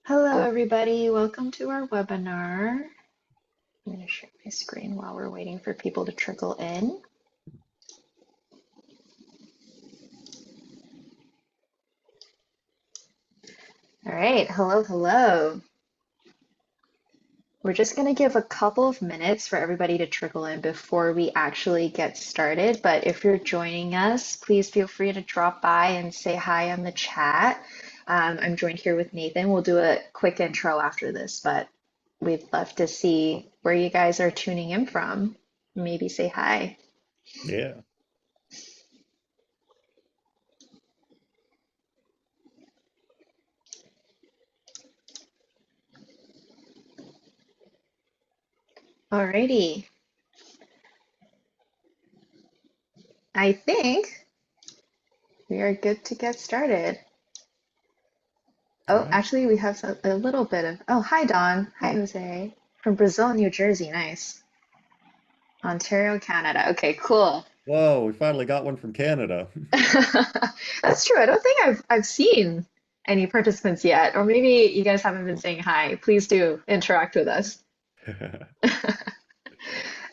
Hello, everybody. Welcome to our webinar. I'm going to share my screen while we're waiting for people to trickle in. All right. Hello. We're just going to give a couple of minutes for everybody to trickle in before we actually get started. But if you're joining us, please feel free to drop by and say hi on the chat. I'm joined here with Nathan. We'll do a quick intro after this, but we'd love to see where you guys are tuning in from. Maybe say hi. Yeah. Alrighty. I think we are good to get started. All Oh, right. actually, we have a little bit of. Oh, hi, Don. Hi, Jose. From Brazil, New Jersey. Nice. Ontario, Canada. Okay, cool. Whoa, we finally got one from Canada. That's true. I don't think I've seen any participants yet, or maybe you guys haven't been saying hi. Please do interact with us.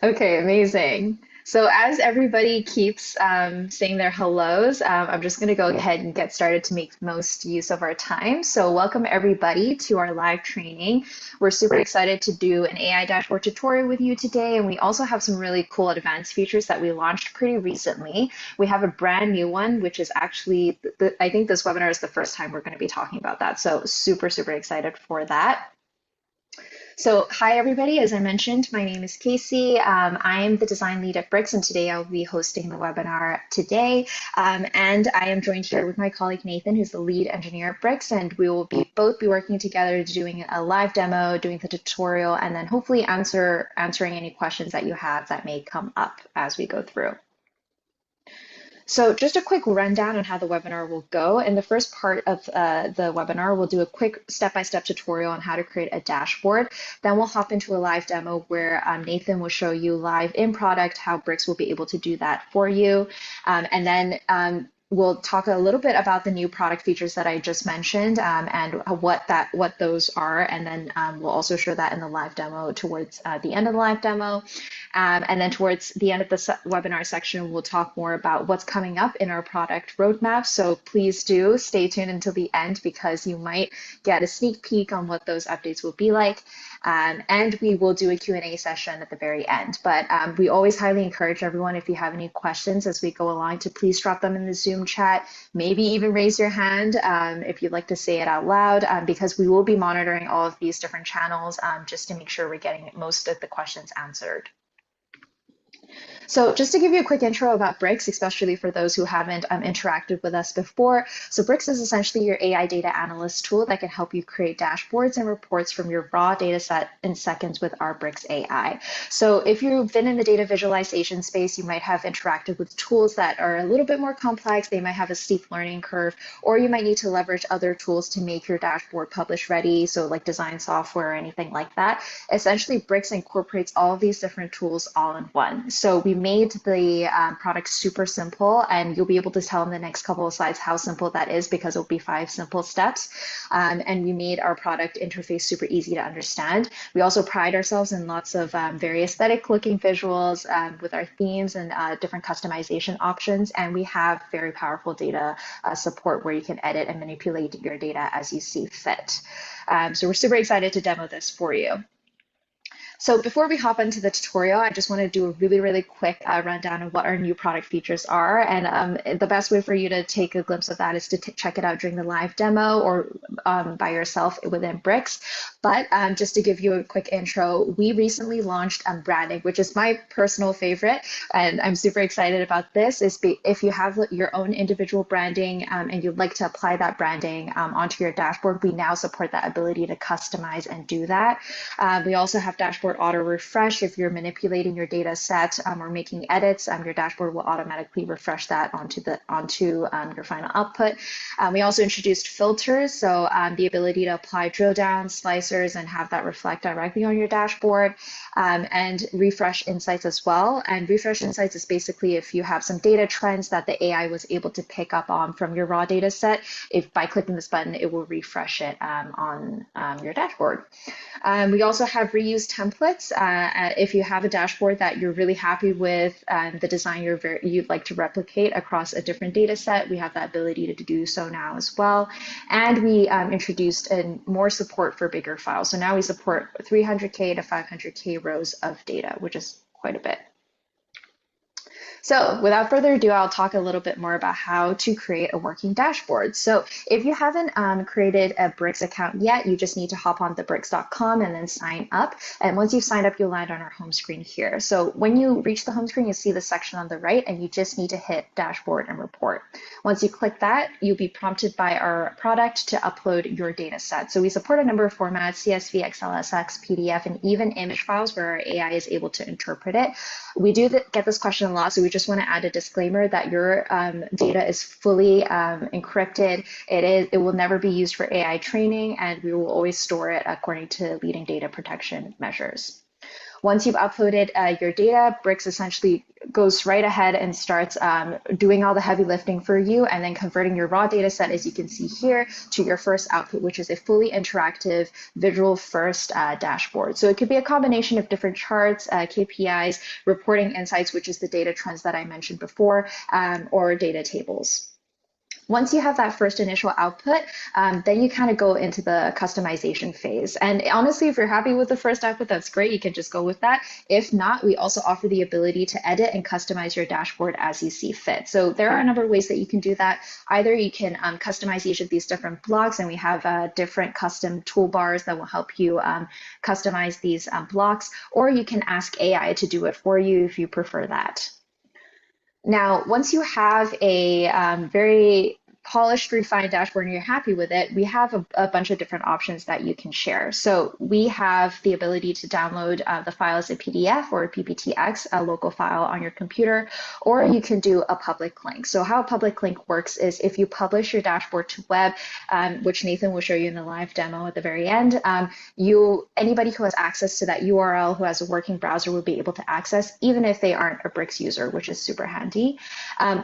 Okay, amazing. So as everybody keeps saying their hellos, I'm just going to go ahead and get started to make most use of our time. So welcome everybody to our live training. We're super excited to do an AI dashboard tutorial with you today, and we also have some really cool advanced features that we launched pretty recently. We have a brand new one, which is actually, I think this webinar is the first time we're going to be talking about that. So super excited for that. So, hi everybody. As I mentioned, my name is Casey. I am the design lead at Bricks, and today I'll be hosting the webinar today. And I am joined here with my colleague Nathan, who's the lead engineer at Bricks, and we will both be working together doing a live demo, doing the tutorial, and then hopefully answering any questions that you have that may come up as we go through. So just a quick rundown on how the webinar will go. In the first part of the webinar, we'll do a quick step-by-step tutorial on how to create a dashboard. Then we'll hop into a live demo where Nathan will show you live in product how Bricks will be able to do that for you. And then we'll talk a little bit about the new product features that I just mentioned and what those are. And then we'll also show that in the live demo towards the end of the live demo. And then towards the end of the webinar section, we'll talk more about what's coming up in our product roadmap. So please do stay tuned until the end because you might get a sneak peek on what those updates will be like. And we will do a Q&A session at the very end. But we always highly encourage everyone, if you have any questions as we go along, to please drop them in the Zoom chat, maybe even raise your hand if you'd like to say it out loud, because we will be monitoring all of these different channels just to make sure we're getting most of the questions answered. So just to give you a quick intro about Bricks, especially for those who haven't interacted with us before. So Bricks is essentially your AI data analyst tool that can help you create dashboards and reports from your raw data set in seconds with our Bricks AI. So if you've been in the data visualization space, you might have interacted with tools that are a little bit more complex. They might have a steep learning curve, or you might need to leverage other tools to make your dashboard publish ready. So like design software or anything like that. Essentially, Bricks incorporates all of these different tools all in one. So we made the product super simple, and you'll be able to tell in the next couple of slides how simple that is because it'll be 5 simple steps. And we made our product interface super easy to understand. We also pride ourselves in lots of very aesthetic looking visuals with our themes and different customization options. And we have very powerful data support where you can edit and manipulate your data as you see fit. So we're super excited to demo this for you. So before we hop into the tutorial, I just want to do a really quick rundown of what our new product features are. And the best way for you to take a glimpse of that is to check it out during the live demo or by yourself within Bricks. But just to give you a quick intro, we recently launched branding, which is my personal favorite. And I'm super excited about this. If you have your own individual branding and you'd like to apply that branding onto your dashboard, we now support that ability to customize and do that. We also have dashboard dashboard auto refresh. If you're manipulating your data set or making edits, your dashboard will automatically refresh that onto your final output. We also introduced filters, so the ability to apply drill downs, slicers, and have that reflect directly on your dashboard, and refresh insights as well. And refresh insights is basically if you have some data trends that the AI was able to pick up on from your raw data set, if by clicking this button, it will refresh it on your dashboard. We also have reuse templates. If you have a dashboard that you're really happy with and the design you'd like to replicate across a different data set, we have that ability to do so now as well. And we introduced more support for bigger files. So now we support 300K to 500K rows of data, which is quite a bit. So without further ado, I'll talk a little bit more about how to create a working dashboard. So if you haven't created a Bricks account yet, you just need to hop on thebricks.com and then sign up. And once you've signed up, you'll land on our home screen here. So when you reach the home screen, you'll see the section on the right, and you just need to hit dashboard and report. Once you click that, you'll be prompted by our product to upload your data set. So we support a number of formats: CSV, XLSX, PDF, and even image files where our AI is able to interpret it. We do get this question a lot, so we just want to add a disclaimer that your data is fully encrypted. It will never be used for AI training, and we will always store it according to leading data protection measures. Once you've uploaded your data, Bricks essentially goes right ahead and starts doing all the heavy lifting for you, and then converting your raw data set, as you can see here, to your first output, which is a fully interactive visual first dashboard. So it could be a combination of different charts, KPIs, reporting insights, which is the data trends that I mentioned before, or data tables. Once you have that first initial output, then you kind of go into the customization phase. And honestly, if you're happy with the first output, that's great. You can just go with that. If not, we also offer the ability to edit and customize your dashboard as you see fit. So there are a number of ways that you can do that. Either you can customize each of these different blocks, and we have different custom toolbars that will help you customize these blocks, or you can ask AI to do it for you if you prefer that. Now, once you have a very polished, refined dashboard and you're happy with it, we have a bunch of different options that you can share. So we have the ability to download the file as a PDF or a PPTX, a local file on your computer, or you can do a public link. So how a public link works is if you publish your dashboard to web, which Nathan will show you in the live demo at the very end, anybody who has access to that URL, who has a working browser, will be able to access, even if they aren't a Bricks user, which is super handy.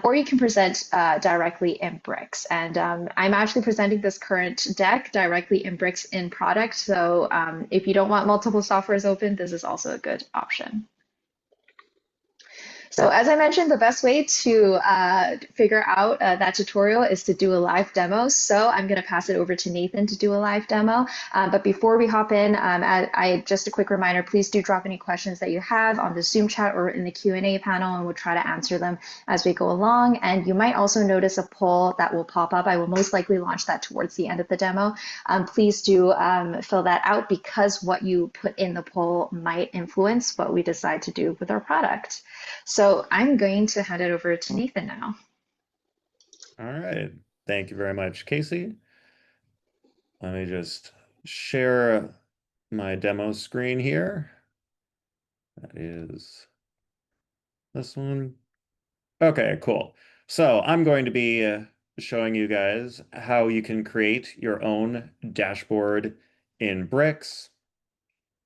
Or you can present directly in Bricks. And I'm actually presenting this current deck directly in Bricks in product. So if you don't want multiple softwares open, this is also a good option. So as I mentioned, the best way to figure out that tutorial is to do a live demo. So I'm going to pass it over to Nathan to do a live demo. But before we hop in, just a quick reminder, please do drop any questions that you have on the Zoom chat or in the Q&A panel, and we'll try to answer them as we go along. And you might also notice a poll that will pop up. I will most likely launch that towards the end of the demo. Please do fill that out, because what you put in the poll might influence what we decide to do with our product. So I'm going to hand it over to Nathan now. All right. Thank you very much, Casey. Let me just share my demo screen here. That is this one. Okay, cool. So I'm going to be showing you guys how you can create your own dashboard in Bricks.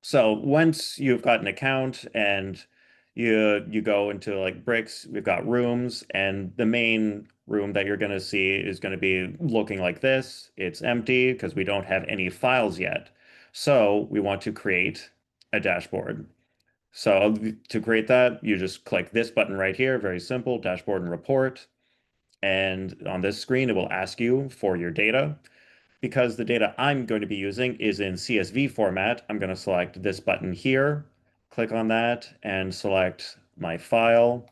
So once you've got an account and you go into like Bricks, we've got rooms, and the main room that you're going to see is going to be looking like this. It's empty because we don't have any files yet. So we want to create a dashboard. So to create that, you just click this button right here, very simple, dashboard and report. And on this screen, it will ask you for your data. Because the data I'm going to be using is in CSV format, I'm going to select this button here, click on that, and select my file.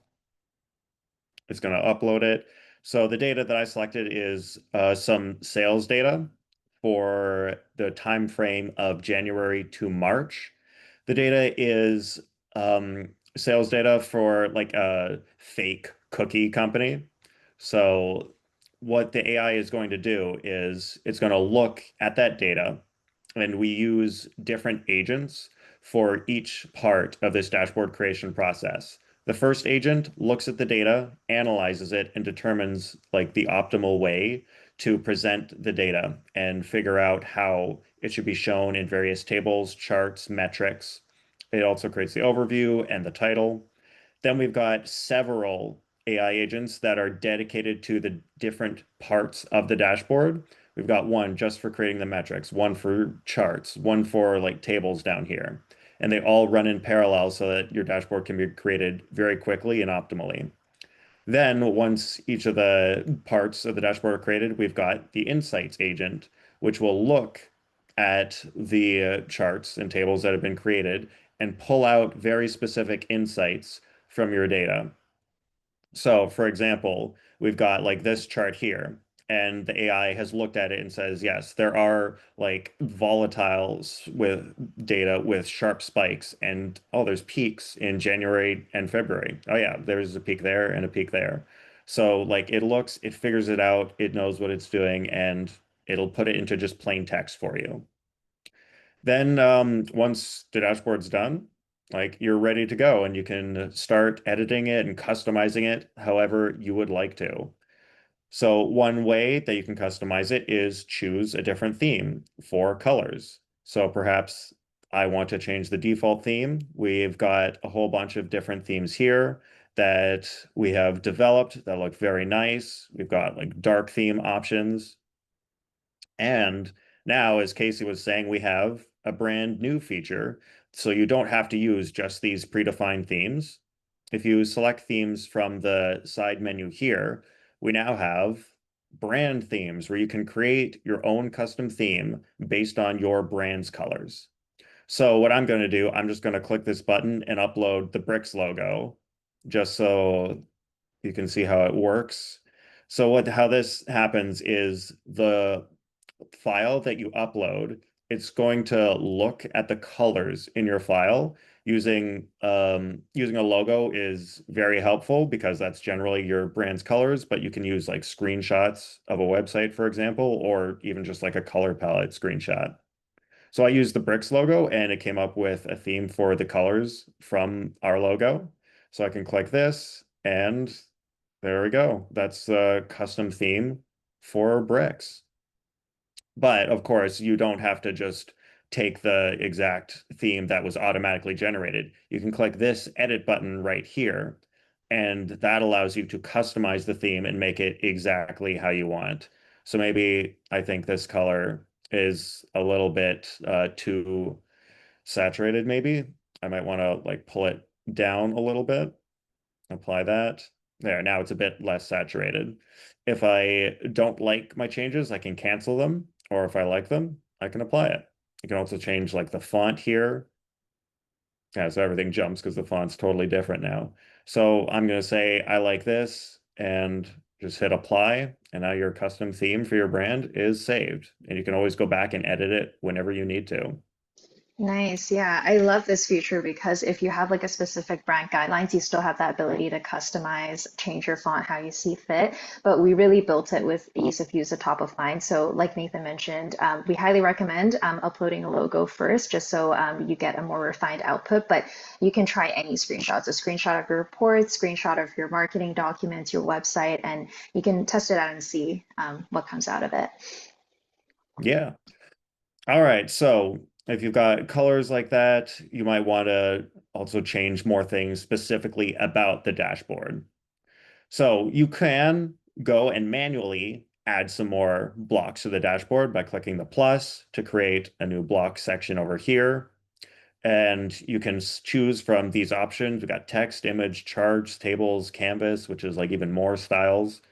It's going to upload it. So the data that I selected is some sales data for the time frame of January to March. The data is sales data for like a fake cookie company. So what the AI is going to do is it's going to look at that data, and we use different agents for each part of this dashboard creation process. The first agent looks at the data, analyzes it, and determines like the optimal way to present the data and figure out how it should be shown in various tables, charts, metrics. It also creates the overview and the title. Then we've got several AI agents that are dedicated to the different parts of the dashboard. We've got one just for creating the metrics, one for charts, one for like tables down here. And they all run in parallel so that your dashboard can be created very quickly and optimally. Then, once each of the parts of the dashboard are created, we've got the Insights agent, which will look at the charts and tables that have been created and pull out very specific insights from your data. So, for example, we've got like this chart here, and the AI has looked at it and says, yes, there are like volatiles with data with sharp spikes, and oh, there's peaks in January and February. Oh, yeah, there's a peak there and a peak there. So, like, it looks, it figures it out, it knows what it's doing, and it'll put it into just plain text for you. Then once the dashboard's done, like you're ready to go and you can start editing it and customizing it however you would like to. So one way that you can customize it is choose a different theme for colors. So perhaps I want to change the default theme. We've got a whole bunch of different themes here that we have developed that look very nice. We've got like dark theme options. And now, as Casey was saying, we have a brand new feature. So you don't have to use just these predefined themes. If you select themes from the side menu here, we now have brand themes where you can create your own custom theme based on your brand's colors. So what I'm going to do, I'm just going to click this button and upload the Bricks logo just so you can see how it works. So how this happens is the file that you upload, it's going to look at the colors in your file. Using a logo is very helpful because that's generally your brand's colors, but you can use like screenshots of a website, for example, or even just like a color palette screenshot. So I used the Bricks logo and it came up with a theme for the colors from our logo. So I can click this and there we go. That's a custom theme for Bricks. But of course, you don't have to just take the exact theme that was automatically generated. You can click this edit button right here, and that allows you to customize the theme and make it exactly how you want. So maybe I think this color is a little bit too saturated, maybe. I might want to like pull it down a little bit. Apply that. There, now it's a bit less saturated. If I don't like my changes, I can cancel them, or if I like them, I can apply it. You can also change like the font here. Yeah, so everything jumps because the font's totally different now. So I'm going to say I like this and just hit apply, and now your custom theme for your brand is saved. And you can always go back and edit it whenever you need to. Nice. Yeah, I love this feature because if you have like a specific brand guidelines, you still have that ability to customize, change your font how you see fit. But we really built it with ease of use at top of mind. So, like Nathan mentioned, we highly recommend uploading a logo first, just so you get a more refined output. But you can try any screenshots, a screenshot of your reports, screenshot of your marketing documents, your website, and you can test it out and see what comes out of it. Yeah. All right, so if you've got colors like that, you might want to also change more things specifically about the dashboard. So you can go and manually add some more blocks to the dashboard by clicking the plus to create a new block section over here. And you can choose from these options. We've got text, image, charts, tables, canvas, which is like even more styles.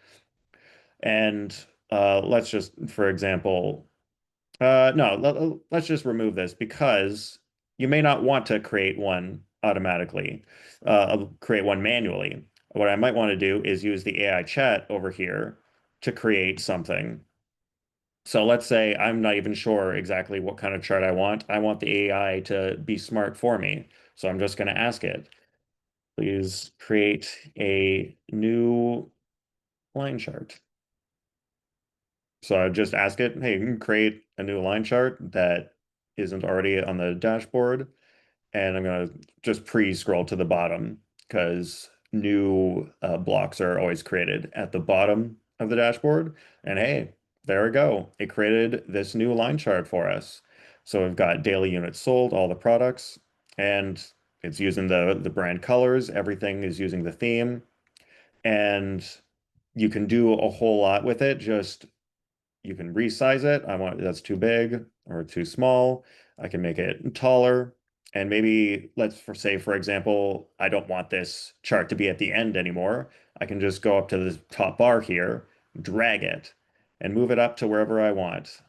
And let's just, for example, no, let's just remove this because you may not want to create one automatically, create one manually. What I might want to do is use the AI chat over here to create something. So let's say I'm not even sure exactly what kind of chart I want. I want the AI to be smart for me. So I'm just going to ask it, please create a new line chart. So I just ask it, hey, you can create a new line chart that isn't already on the dashboard. and I'm going to just pre-scroll to the bottom because new blocks are always created at the bottom of the dashboard. And hey, there we go. It created this new line chart for us. So we've got daily units sold, all the products, and it's using the brand colors. Everything is using the theme, and you can do a whole lot with it. Just you can resize it. I want that's too big or too small. I can make it taller. And maybe say, for example, I don't want this chart to be at the end anymore. I can just go up to the top bar here, drag it, and move it up to wherever I want.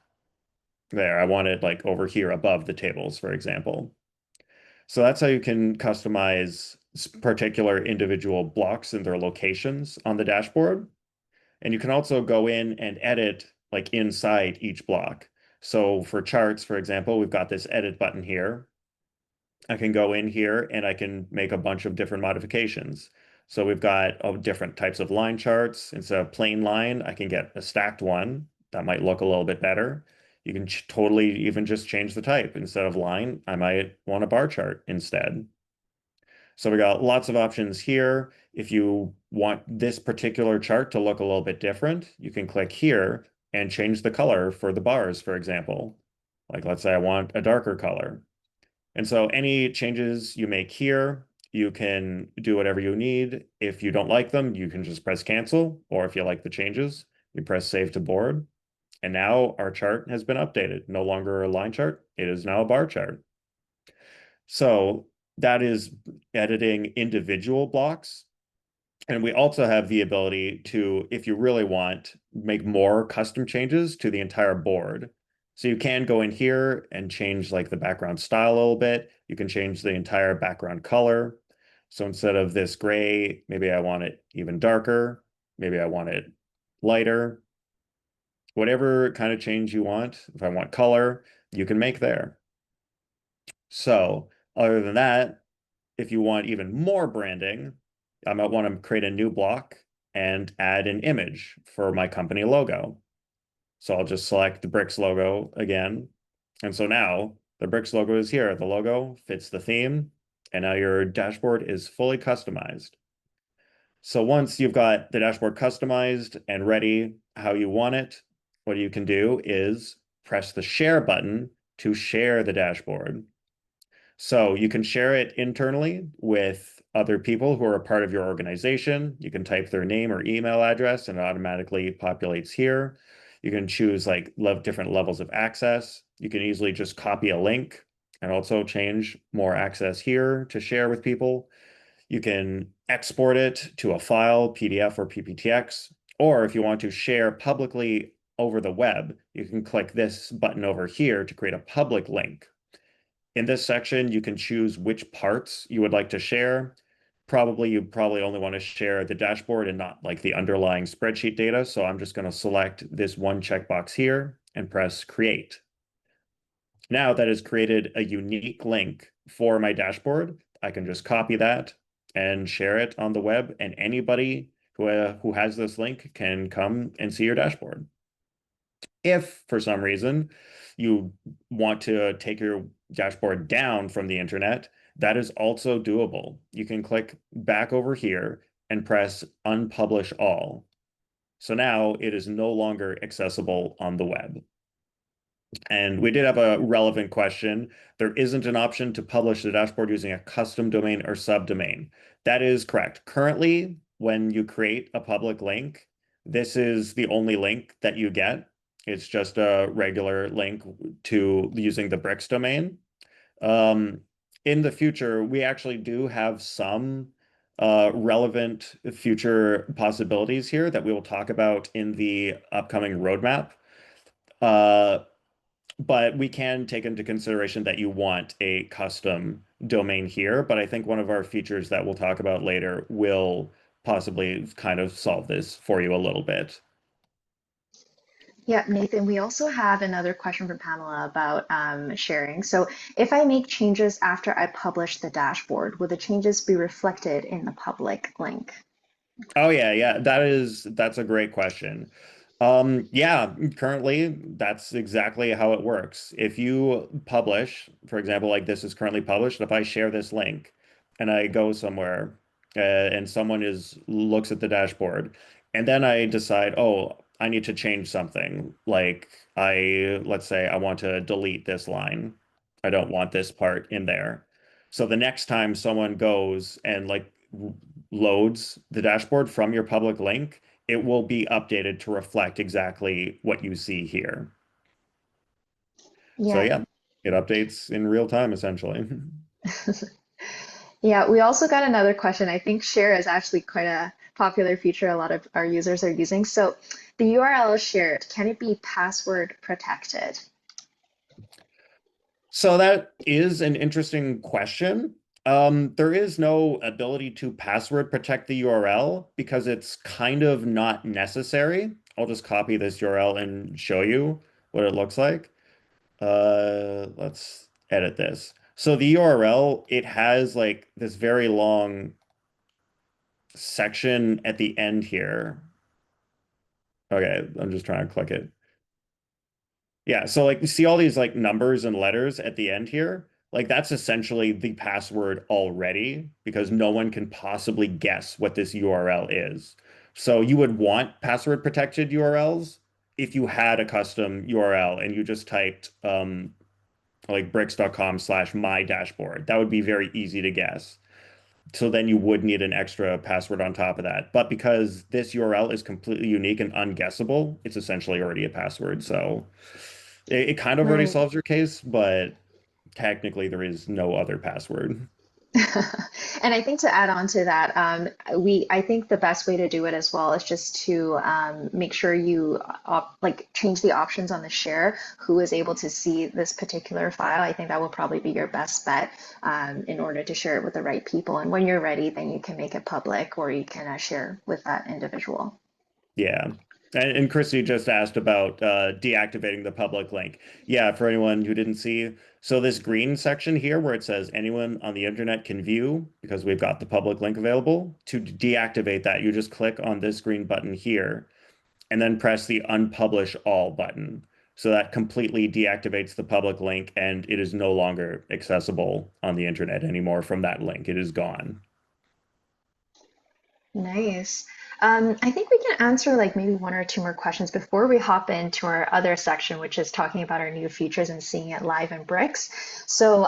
There, I want it like over here above the tables, for example. So that's how you can customize particular individual blocks and their locations on the dashboard. And you can also go in and edit like inside each block. So for charts, for example, we've got this edit button here. I can go in here and I can make a bunch of different modifications. So we've got different types of line charts. Instead of plain line, I can get a stacked one. That might look a little bit better. You can totally even just change the type. Instead of line, I might want a bar chart instead. So we got lots of options here. If you want this particular chart to look a little bit different, you can click here and change the color for the bars, for example. Like let's say I want a darker color. And so any changes you make here, you can do whatever you need. If you don't like them, you can just press cancel. Or if you like the changes, you press save to board. And now our chart has been updated. No longer a line chart. It is now a bar chart. So that is editing individual blocks. And we also have the ability to, if you really want, make more custom changes to the entire board. So you can go in here and change like the background style a little bit. You can change the entire background color. So instead of this gray, maybe I want it even darker. Maybe I want it lighter. Whatever kind of change you want. If I want color, you can make there. So other than that, if you want even more branding, I might want to create a new block and add an image for my company logo. So I'll just select the Bricks logo again. And so now the Bricks logo is here. The logo fits the theme, and now your dashboard is fully customized. So once you've got the dashboard customized and ready how you want it, what you can do is press the share button to share the dashboard. So you can share it internally with other people who are a part of your organization. You can type their name or email address and it automatically populates here. You can choose like different levels of access. You can easily just copy a link and also change more access here to share with people. You can export it to a file, PDF or PPTX, or if you want to share publicly over the web, you can click this button over here to create a public link. In this section, you can choose which parts you would like to share. You probably only want to share the dashboard and not like the underlying spreadsheet data. So I'm just going to select this one checkbox here and press create. Now that has created a unique link for my dashboard. I can just copy that and share it on the web, and anybody who has this link can come and see your dashboard. If for some reason you want to take your dashboard down from the internet, that is also doable. You can click back over here and press unpublish all. So now it is no longer accessible on the web. And we did have a relevant question. There isn't an option to publish the dashboard using a custom domain or subdomain. That is correct. Currently, when you create a public link, this is the only link that you get. It's just a regular link to using the Bricks domain. Um, in the future, we actually do have some relevant future possibilities here that we will talk about in the upcoming roadmap. Uh, but we can take into consideration that you want a custom domain here. But I think one of our features that we'll talk about later will possibly kind of solve this for you a little bit. Yeah, Nathan, we also have another question from Pamela about sharing. So if I make changes after I publish the dashboard, will the changes be reflected in the public link? Oh yeah, yeah, that's a great question. Yeah, currently that's exactly how it works. If you publish, for example, like this is currently published, if I share this link and I go somewhere and someone is looks at the dashboard and then I decide, oh, I need to change something. Like let's say I want to delete this line. I don't want this part in there. So the next time someone goes and loads the dashboard from your public link, it will be updated to reflect exactly what you see here. So Yeah. yeah, it updates in real time essentially. Yeah, we also got another question. I think share is actually quite a popular feature a lot of our users are using. So the URL shared, can it be password protected? So that is an interesting question. There is no ability to password protect the URL because it's kind of not necessary. I'll just copy this URL and show you what it looks like. Let's edit this. So the URL, it has like this very long section at the end here. Okay, I'm just trying to click it. Yeah, so like you see all these like numbers and letters at the end here. Like that's essentially the password already because no one can possibly guess what this URL is. So you would want password protected URLs if you had a custom URL and you just typed like bricks.com/my dashboard. That would be very easy to guess. So then you would need an extra password on top of that. But because this URL is completely unique and unguessable, it's essentially already a password. So it kind of already Right. solves your case, but technically there is no other password. And I think to add on to that, I think the best way to do it as well is just to make sure you like change the options on the share, who is able to see this particular file. I think that will probably be your best bet in order to share it with the right people. And when you're ready, then you can make it public or you can share with that individual. Yeah. And Christy just asked about deactivating the public link. Yeah, for anyone who didn't see, so this green section here where it says anyone on the internet can view, because we've got the public link available, to deactivate that, you just click on this green button here and then press the unpublish all button. So that completely deactivates the public link and it is no longer accessible on the internet anymore from that link. It is gone. Nice. I think we can answer like maybe one or two more questions before we hop into our other section, which is talking about our new features and seeing it live in Bricks. So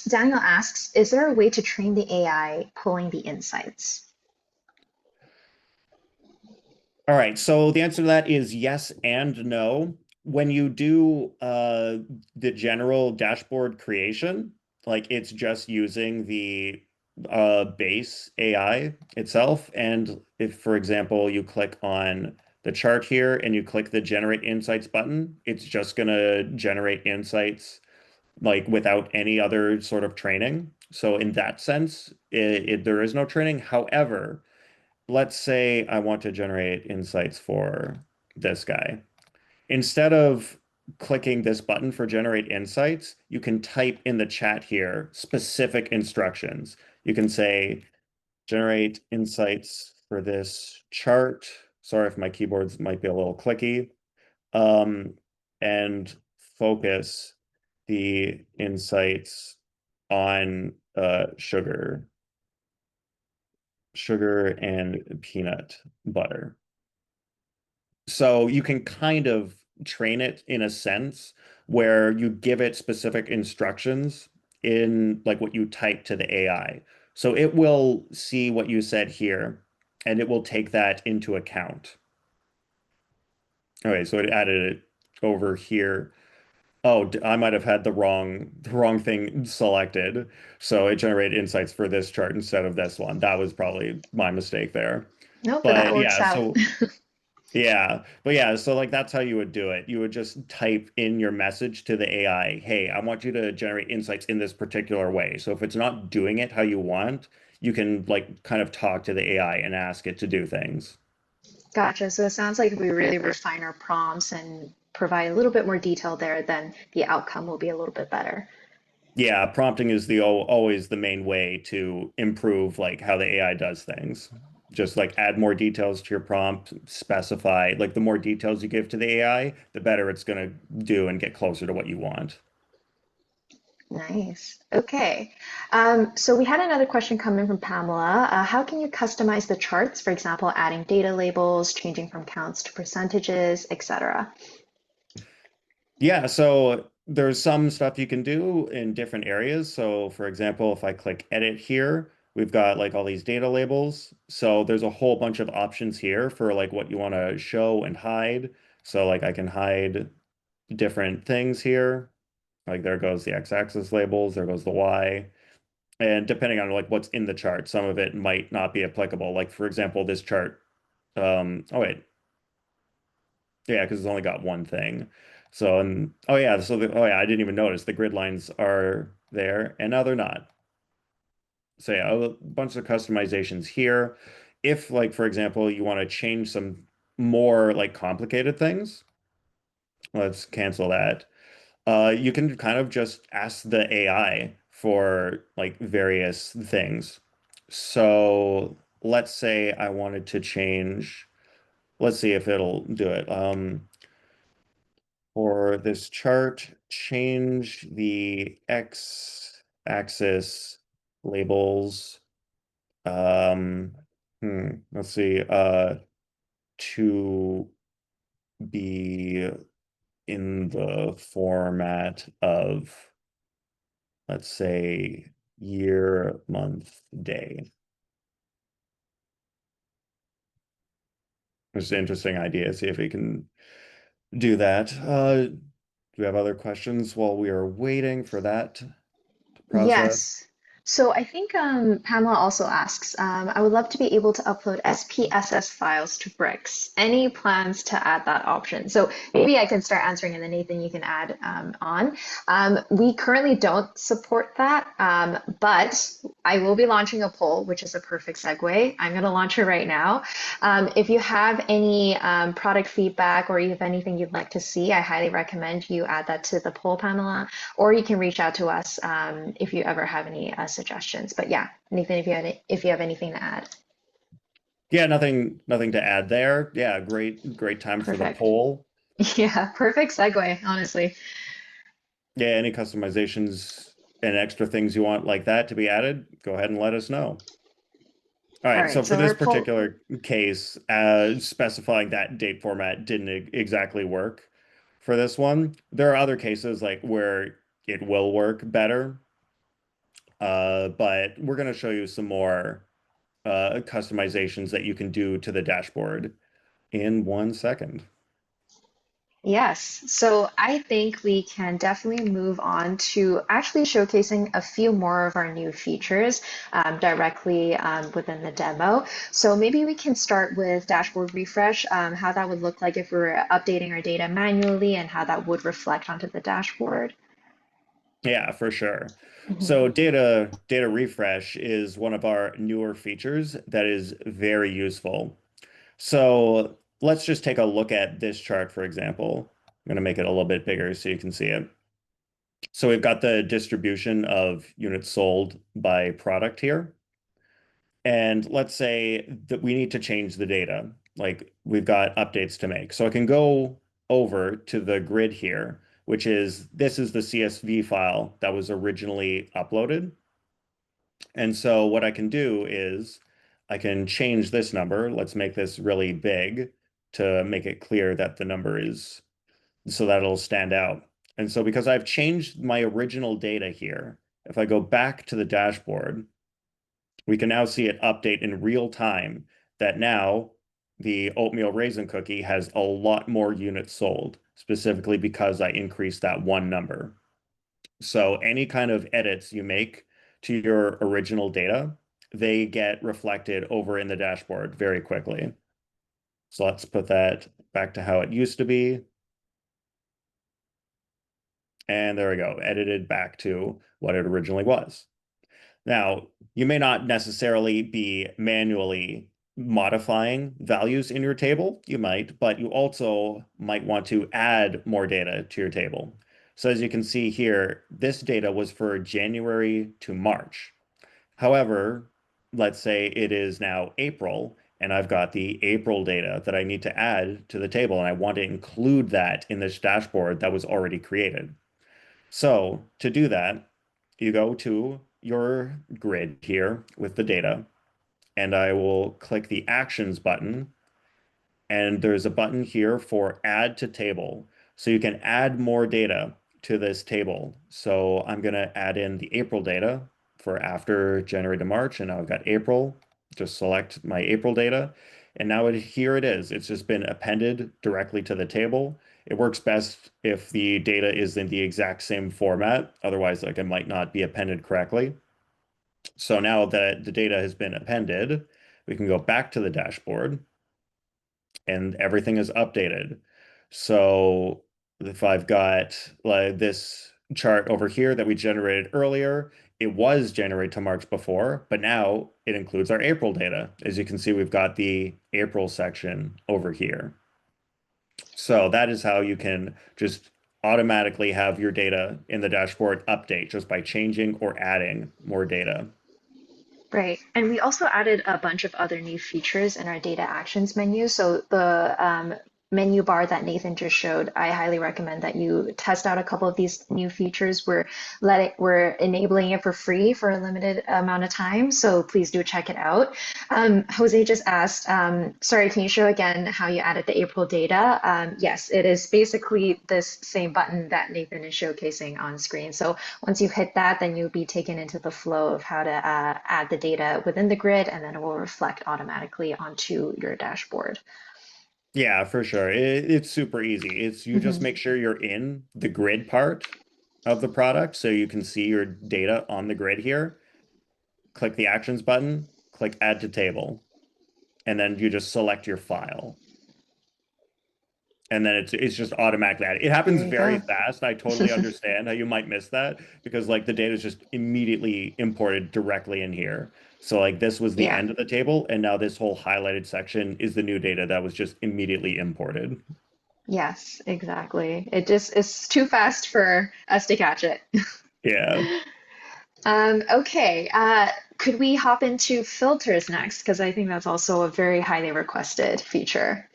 Daniel asks, is there a way to train the AI pulling the insights? All right, so the answer to that is yes and no. When you do the general dashboard creation, like it's just using the base AI itself. And if, for example, you click on the chart here and you click the Generate Insights button, it's just going to generate insights like without any other sort of training. So in that sense, there is no training. However, let's say I want to generate insights for this guy. Instead of clicking this button for generate insights, you can type in the chat here specific instructions. You can say generate insights for this chart. Sorry if my keyboards might be a little clicky. Um, and focus the insights on sugar and peanut butter. So you can kind of train it in a sense where you give it specific instructions in like what you type to the AI. So it will see what you said here and it will take that into account. Okay, so it added it over here. Oh, I might have had the wrong thing selected. So it generated insights for this chart instead of this one. That was probably my mistake there. Nope, but that But works yeah, out. so like that's how you would do it. You would just type in your message to the AI, "Hey, I want you to generate insights in this particular way." So if it's not doing it how you want, you can like kind of talk to the AI and ask it to do things. Gotcha. So it sounds like if we really refine our prompts and provide a little bit more detail there, then the outcome will be a little bit better. Yeah, prompting is always the main way to improve like how the AI does things. Just like add more details to your prompt, specify like the more details you give to the AI, the better it's going to do and get closer to what you want. Nice. Okay. So we had another question come in from Pamela. How can you customize the charts? For example, adding data labels, changing from counts to percentages, etc. Yeah, so there's some stuff you can do in different areas. So for example, if I click edit here, we've got like all these data labels. So there's a whole bunch of options here for like what you want to show and hide. So like I can hide different things here. Like there goes the x-axis labels, there goes the y. And depending on like what's in the chart, some of it might not be applicable. Like for example, this chart, oh wait, yeah, because it's only got one thing. So, and oh yeah, oh yeah, I didn't even notice the grid lines are there and now they're not. So yeah, a bunch of customizations here. If like, for example, you want to change some more like complicated things, let's cancel that. You can kind of just ask the AI for like various things. So let's say I wanted to change, let's see if it'll do it. For this chart, change the x-axis labels. Um, let's see, to be in the format of, let's say, year, month, day. It's an interesting idea. See if we can do that. Do we have other questions while we are waiting for that to process? Yes. So I think Pamela also asks, I would love to be able to upload SPSS files to Bricks. Any plans to add that option? So maybe I can start answering and then Nathan, you can add on. We currently don't support that, but I will be launching a poll, which is a perfect segue. I'm going to launch it right now. If you have any product feedback or you have anything you'd like to see, I highly recommend you add that to the poll, Pamela, or you can reach out to us if you ever have any suggestions. But yeah, Nathan, if you have anything to add, Yeah, nothing to add there. Yeah, great time for the perfect. poll. Yeah, perfect segue, honestly. Yeah, any customizations and extra things you want like that to be added, go ahead and let us know. All All right, so right, for so this our poll, particular case, specifying that date format didn't exactly work for this one. There are other cases like where it will work better, but we're going to show you some more customizations that you can do to the dashboard in 1 second. yes. So I think we can definitely move on to actually showcasing a few more of our new features directly within the demo. So maybe we can start with dashboard refresh, how that would look like if we were updating our data manually and how that would reflect onto the dashboard. Yeah, for sure. So Mhm. data refresh is one of our newer features that is very useful. So let's just take a look at this chart, for example. I'm going to make it a little bit bigger so you can see it. So we've got the distribution of units sold by product here. And let's say that we need to change the data, like we've got updates to make. So I can go over to the grid here, which is this is the CSV file that was originally uploaded. And so what I can do is I can change this number. Let's make this really big to make it clear that the number is so that it'll stand out. And so because I've changed my original data here, if I go back to the dashboard, we can now see it update in real time that now the oatmeal raisin cookie has a lot more units sold, specifically because I increased that one number. So any kind of edits you make to your original data, they get reflected over in the dashboard very quickly. So let's put that back to how it used to be. And there we go, edited back to what it originally was. Now, you may not necessarily be manually modifying values in your table. You might, but you also might want to add more data to your table. So as you can see here, this data was for January to March. However, let's say it is now April and I've got the April data that I need to add to the table, and I want to include that in this dashboard that was already created. So to do that, you go to your grid here with the data, and I will click the Actions button, and there's a button here for Add to Table. So you can add more data to this table. So I'm going to add in the April data for after January to March, and now I've got April. Just select my April data, and now here it is. It's just been appended directly to the table. It works best if the data is in the exact same format. Otherwise, like it might not be appended correctly. So now that the data has been appended, we can go back to the dashboard and everything is updated. So if I've got like this chart over here that we generated earlier, it was January to March before, but now it includes our April data. As you can see, we've got the April section over here. So that is how you can just automatically have your data in the dashboard update just by changing or adding more data. Right. And we also added a bunch of other new features in our data actions menu. So the menu bar that Nathan just showed, I highly recommend that you test out a couple of these new features. We're enabling it for free for a limited amount of time. So please do check it out. Jose just asked, sorry, can you show again how you added the April data? Yes, it is basically this same button that Nathan is showcasing on screen. So once you hit that, then you'll be taken into the flow of how to add the data within the grid, and then it will reflect automatically onto your dashboard. Yeah, for sure. It's super easy. It's you just Mhm. make sure you're in the grid part of the product so you can see your data on the grid here. Click the Actions button, click Add to Table, and then you just select your file. And then it's just automatically added. It There happens you very go. fast. I totally understand how you might miss that because like the data is just immediately imported directly in here. So like this was the Yeah. end of the table, and now this whole highlighted section is the new data that was just immediately imported. Yes, exactly. It just is too fast for us to catch it. Yeah. Okay. Could we hop into filters next? Because I think that's also a very highly requested feature.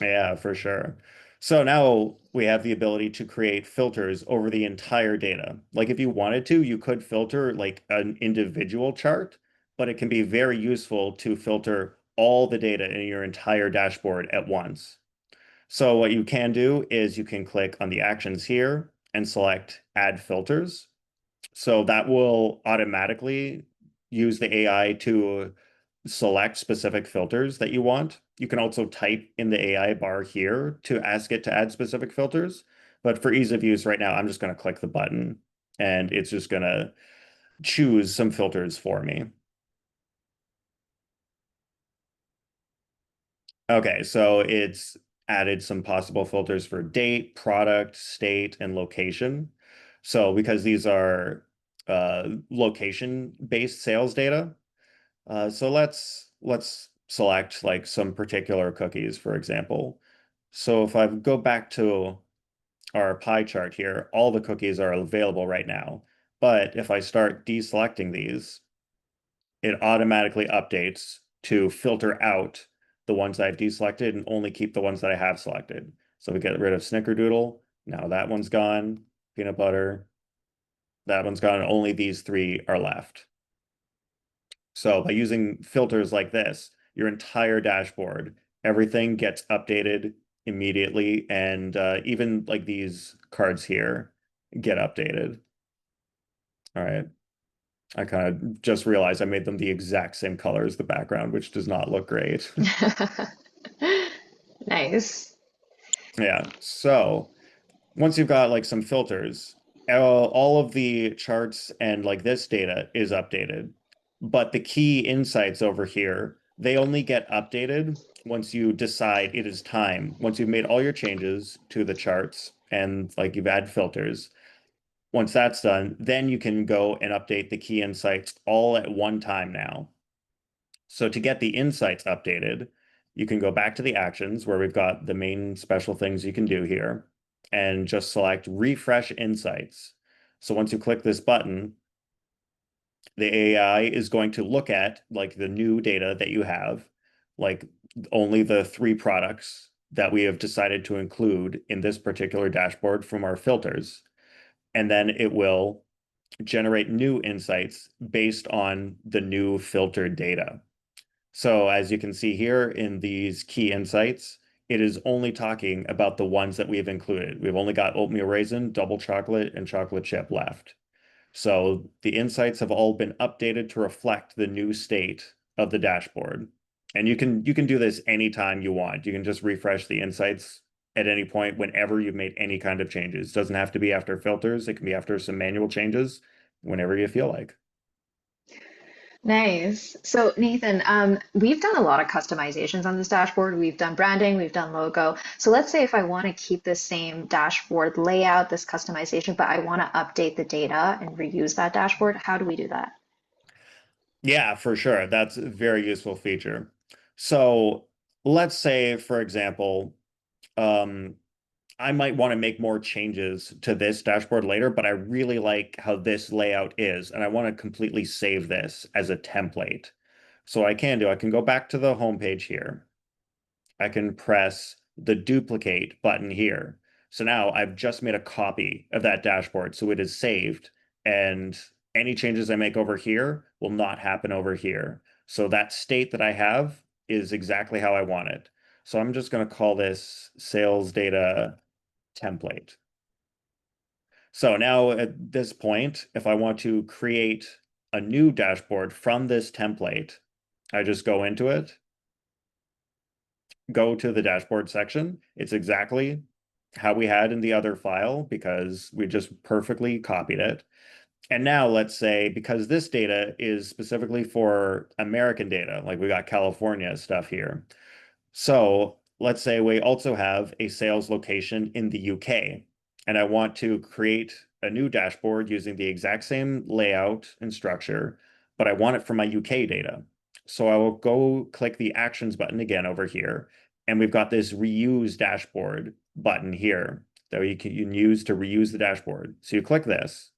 Yeah, for sure. So now we have the ability to create filters over the entire data. Like if you wanted to, you could filter like an individual chart, but it can be very useful to filter all the data in your entire dashboard at once. So what you can do is you can click on the actions here and select Add Filters. So that will automatically use the AI to select specific filters that you want. You can also type in the AI bar here to ask it to add specific filters. But for ease of use right now, I'm just going to click the button and it's just going to choose some filters for me. Okay, so it's added some possible filters for date, product, state, and location. So because these are location-based sales data, so let's select like some particular cookies, for example. So if I go back to our pie chart here, all the cookies are available right now. But if I start deselecting these, it automatically updates to filter out the ones I've deselected and only keep the ones that I have selected. So we get rid of Snickerdoodle. Now that one's gone. Peanut butter. That one's gone. Only these three are left. So by using filters like this, your entire dashboard, everything gets updated immediately, and even like these cards here get updated. All right. I kind of just realized I made them the exact same color as the background, which does not look great. Nice. Yeah. So once you've got like some filters, all of the charts and like this data is updated. But the key insights over here, they only get updated once you decide it is time. Once you've made all your changes to the charts and like you've added filters, once that's done, then you can go and update the key insights all at one time now. So to get the insights updated, you can go back to the actions where we've got the main special things you can do here and just select refresh insights. So once you click this button, the AI is going to look at like the new data that you have, like only the three products that we have decided to include in this particular dashboard from our filters. And then it will generate new insights based on the new filtered data. So as you can see here in these key insights, it is only talking about the ones that we've included. We've only got oatmeal raisin, double chocolate, and chocolate chip left. So the insights have all been updated to reflect the new state of the dashboard. And you can do this anytime you want. You can just refresh the insights at any point whenever you've made any kind of changes. It doesn't have to be after filters. It can be after some manual changes whenever you feel like. Nice. So Nathan, we've done a lot of customizations on this dashboard. We've done branding, we've done logo. So let's say if I want to keep the same dashboard layout, this customization, but I want to update the data and reuse that dashboard, how do we do that? Yeah, for sure. That's a very useful feature. So let's say, for example, um, I might want to make more changes to this dashboard later, but I really like how this layout is, and I want to completely save this as a template. So I can go back to the home page here. I can press the duplicate button here. So now I've just made a copy of that dashboard. So it is saved, and any changes I make over here will not happen over here. So that state that I have is exactly how I want it. So I'm just going to call this sales data template. So now at this point, if I want to create a new dashboard from this template, I just go into it, go to the dashboard section. It's exactly how we had in the other file because we just perfectly copied it. And now let's say, because this data is specifically for American data, like we got California stuff here. So let's say we also have a sales location in the UK, and I want to create a new dashboard using the exact same layout and structure, but I want it for my UK data. So I will go click the actions button again over here, and we've got this reuse dashboard button here that you can use to reuse the dashboard. So you click this,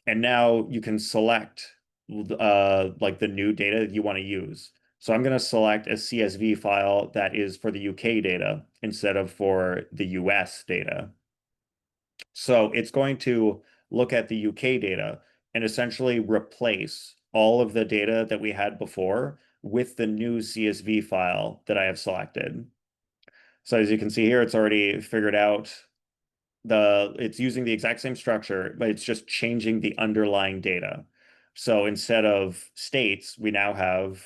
and now you can select like the new data that you want to use. So I'm going to select a CSV file that is for the UK data instead of for the US data. So it's going to look at the UK data and essentially replace all of the data that we had before with the new CSV file that I have selected. So as you can see here, it's already figured out it's using the exact same structure, but it's just changing the underlying data. So instead of states, we now have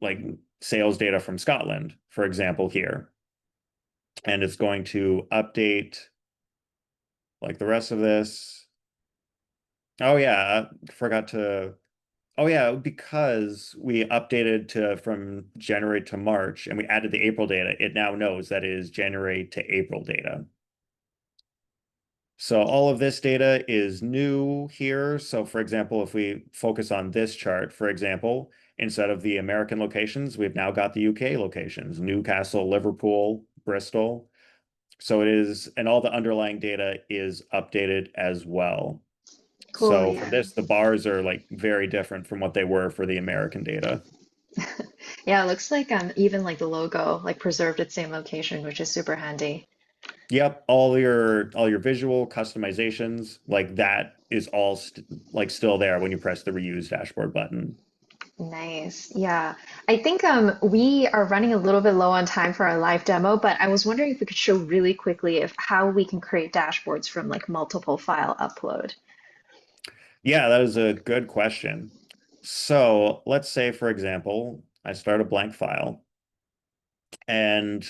like sales data from Scotland, for example, here. And it's going to update like the rest of this. Oh yeah, forgot to. Oh yeah, because we updated to from January to March and we added the April data, it now knows that is January to April data. So all of this data is new here. So for example, if we focus on this chart, for example, instead of the American locations, we've now got the UK locations, Newcastle, Liverpool, Bristol. So it is, and all the underlying data is updated as well. Cool, So for yeah. this, the bars are like very different from what they were for the American data. Yeah, it looks like even like the logo like preserved its same location, which is super handy. Yep, all your visual customizations, like that is all like still there when you press the reuse dashboard button. Nice. Yeah. I think we are running a little bit low on time for our live demo, but I was wondering if we could show really quickly if how we can create dashboards from like multiple file upload. Yeah, that is a good question. So let's say, for example, I start a blank file and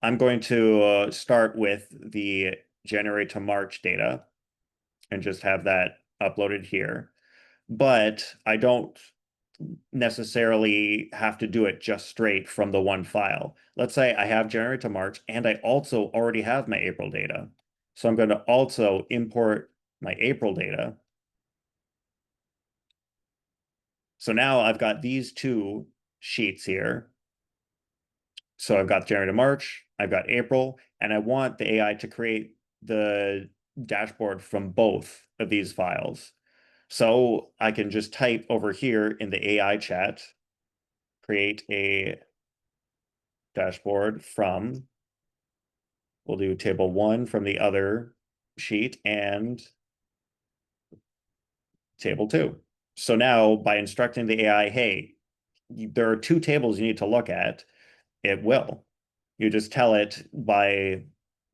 I'm going to start with the January to March data and just have that uploaded here. But I don't necessarily have to do it just straight from the one file. Let's say I have January to March and I also already have my April data. So I'm going to also import my April data. So now I've got these two sheets here. So I've got January to March, I've got April, and I want the AI to create the dashboard from both of these files. So I can just type over here in the AI chat create a dashboard from, we'll do table one from the other sheet and table two. So now by instructing the AI, hey, there are two tables you need to look at, it will. You just tell it by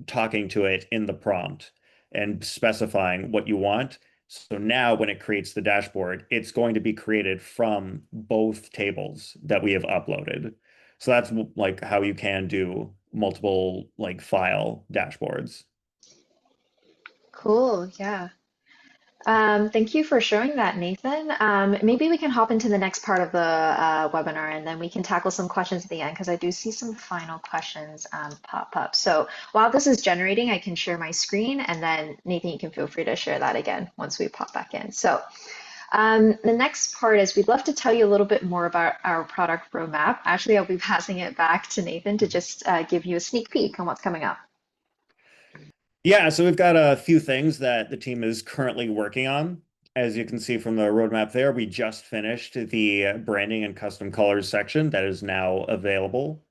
talking to it in the prompt and specifying what you want. So now when it creates the dashboard, it's going to be created from both tables that we have uploaded. So that's like how you can do multiple like file dashboards. Cool. Yeah. Thank you for showing that, Nathan. Maybe we can hop into the next part of the webinar and then we can tackle some questions at the end because I do see some final questions pop up. So while this is generating, I can share my screen and then Nathan, you can feel free to share that again once we pop back in. So the next part is we'd love to tell you a little bit more about our product roadmap. Actually, I'll be passing it back to Nathan to just give you a sneak peek on what's coming up. Yeah, so we've got a few things that the team is currently working on. As you can see from the roadmap there, we just finished the branding and custom colors section that is now available.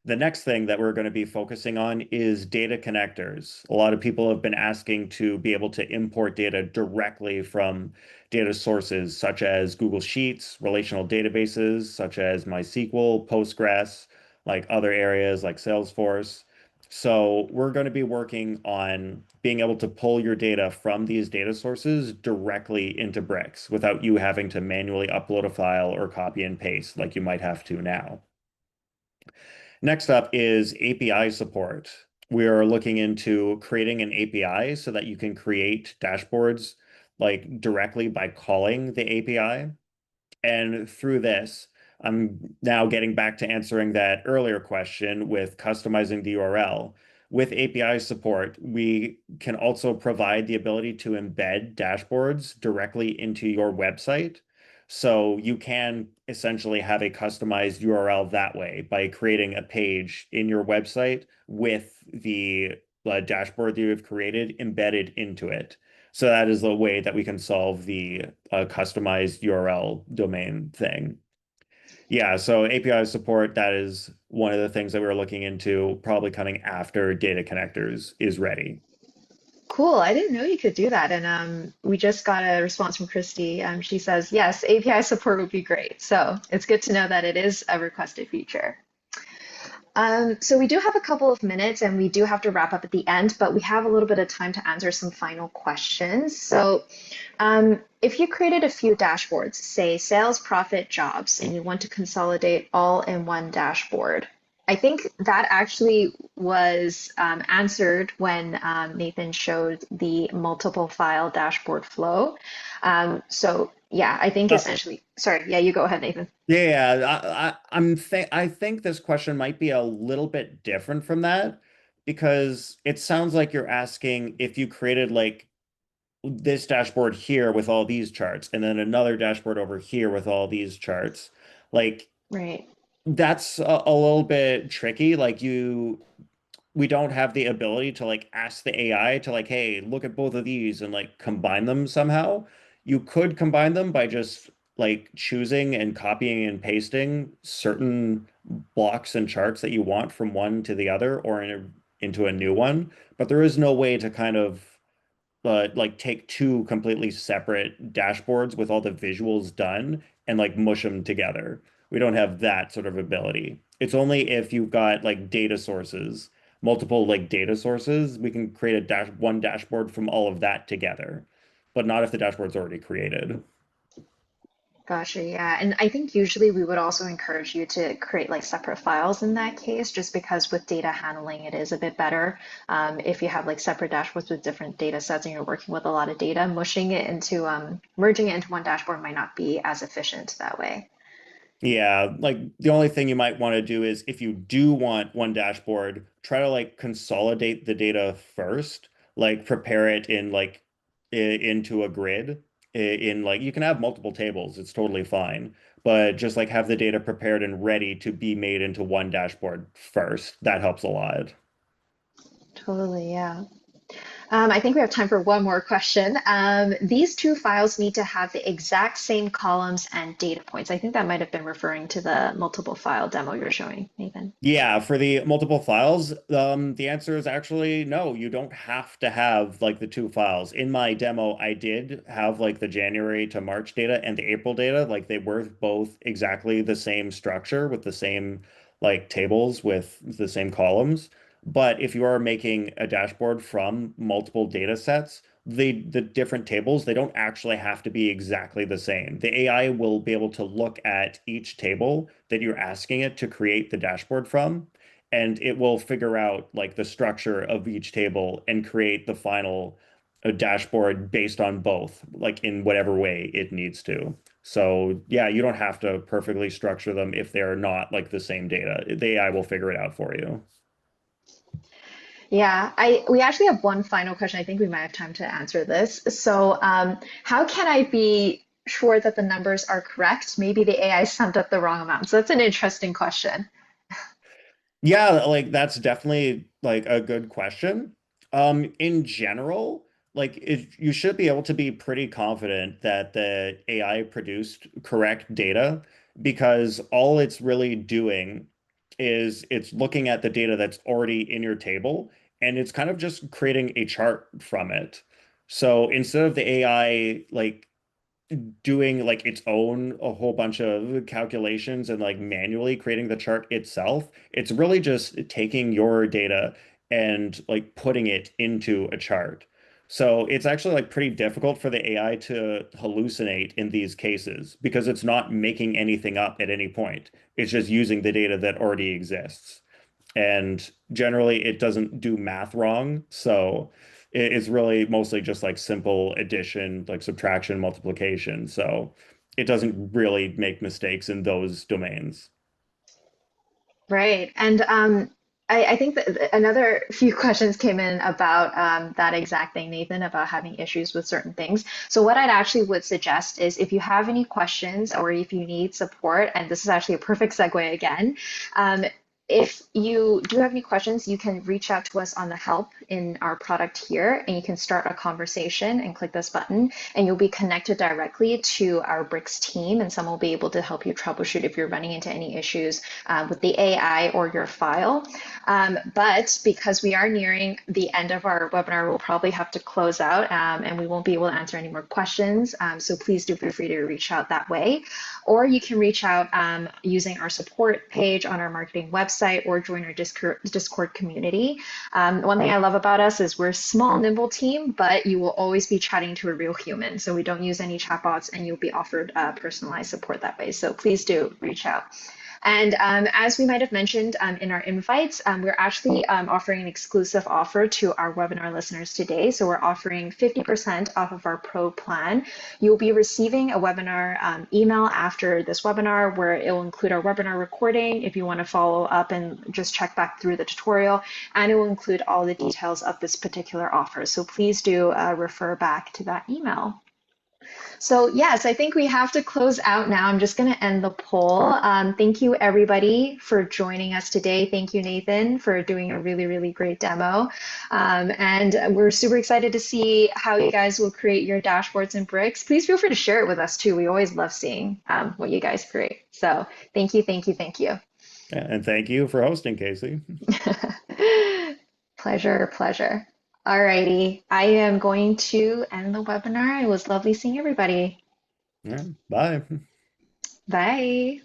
The next thing that we're going to be focusing on is data connectors. A lot of people have been asking to be able to import data directly from data sources such as Google Sheets, relational databases such as MySQL, Postgres, like other areas like Salesforce. So we're going to be working on being able to pull your data from these data sources directly into Bricks without you having to manually upload a file or copy and paste like you might have to now. Next up is API support. We are looking into creating an API so that you can create dashboards like directly by calling the API. And through this, I'm now getting back to answering that earlier question with customizing the URL. With API support, we can also provide the ability to embed dashboards directly into your website. So you can essentially have a customized URL that way by creating a page in your website with the dashboard that you have created embedded into it. So that is the way that we can solve the customized URL domain thing. Yeah, so API support, that is one of the things that we're looking into, probably coming after data connectors is ready. Cool. I didn't know you could do that. And we just got a response from Christy. She says, yes, API support would be great. So it's good to know that it is a requested feature. So we do have a couple of minutes and we do have to wrap up at the end, but we have a little bit of time to answer some final questions. So if you created a few dashboards, say sales, profit, jobs, and you want to consolidate all in one dashboard, I think that actually was answered when Nathan showed the multiple file dashboard flow. So yeah, I think Uh, essentially, sorry, yeah, you go ahead, Nathan. I think this question might be a little bit different from that because it sounds like you're asking if you created like this dashboard here with all these charts and then another dashboard over here with all these charts. Like Right. that's a little bit tricky. We don't have the ability to like ask the AI to like, hey, look at both of these and like combine them somehow. You could combine them by just like choosing and copying and pasting certain blocks and charts that you want from one to the other or into a new one, but there is no way to kind of like take two completely separate dashboards with all the visuals done and like mush them together. We don't have that sort of ability. It's only if you've got like data sources, multiple like data sources, we can create a one dashboard from all of that together, but not if the dashboard's already created. Gotcha, yeah. And I think usually we would also encourage you to create like separate files in that case, just because with data handling, it is a bit better. If you have like separate dashboards with different data sets and you're working with a lot of data, mushing it into, merging it into one dashboard might not be as efficient that way. Yeah, like the only thing you might want to do is if you do want one dashboard, try to like consolidate the data first, like prepare it in like into a grid. In like you can have multiple tables, it's totally fine, but just like have the data prepared and ready to be made into one dashboard first. That helps a lot. Totally, yeah. I think we have time for one more question. These two files need to have the exact same columns and data points. I think that might have been referring to the multiple file demo you're showing, Nathan. Yeah, for the multiple files, the answer is actually no. You don't have to have like the two files. In my demo, I did have like the January to March data and the April data. Like they were both exactly the same structure with the same like tables with the same columns. But if you are making a dashboard from multiple data sets, the different tables, they don't actually have to be exactly the same. The AI will be able to look at each table that you're asking it to create the dashboard from, and it will figure out like the structure of each table and create the final dashboard based on both, like in whatever way it needs to. So yeah, you don't have to perfectly structure them if they're not like the same data. The AI will figure it out for you. Yeah, we actually have one final question. I think we might have time to answer this. So, how can I be sure that the numbers are correct? Maybe the AI summed up the wrong amount. So that's an interesting question. Yeah, like that's definitely like a good question. In general, you should be able to be pretty confident that the AI produced correct data because all it's really doing is it's looking at the data that's already in your table and it's kind of just creating a chart from it. So instead of the AI doing like its own a whole bunch of calculations and like manually creating the chart itself. It's really just taking your data and like putting it into a chart. So it's actually like pretty difficult for the AI to hallucinate in these cases because it's not making anything up at any point. It's just using the data that already exists. And generally, it doesn't do math wrong. So it's really mostly just like simple addition, like subtraction, multiplication. So it doesn't really make mistakes in those domains. Right. And I think that another few questions came in about that exact thing, Nathan, about having issues with certain things. So what I'd actually would suggest is if you have any questions or if you need support, and this is actually a perfect segue again, um, if you do have any questions, you can reach out to us on the help in our product here, and you can start a conversation and click this button, and you'll be connected directly to our Bricks team, and someone will be able to help you troubleshoot if you're running into any issues with the AI or your file. But because we are nearing the end of our webinar, we'll probably have to close out and we won't be able to answer any more questions. So please do feel free to reach out that way. Or you can reach out using our support page on our marketing website or join our Discord community. One thing I love about us is we're a small, nimble team, but you will always be chatting to a real human. So we don't use any chatbots and you'll be offered personalized support that way. So please do reach out. And as we might have mentioned in our invites, we're actually offering an exclusive offer to our webinar listeners today. So we're offering 50% off of our Pro plan. You'll be receiving a webinar email after this webinar where it will include our webinar recording if you want to follow up and just check back through the tutorial. And it will include all the details of this particular offer. So please do refer back to that email. So yes, I think we have to close out now. I'm just going to end the poll. Thank you everybody for joining us today. Thank you, Nathan, for doing a really, really great demo. And we're super excited to see how you guys will create your dashboards and bricks. Please feel free to share it with us too. We always love seeing what you guys create. So thank you, thank you, thank you. And thank you for hosting, Casey. Pleasure, pleasure. Alrighty, I am going to end the webinar. It was lovely seeing everybody. All right, bye. Bye.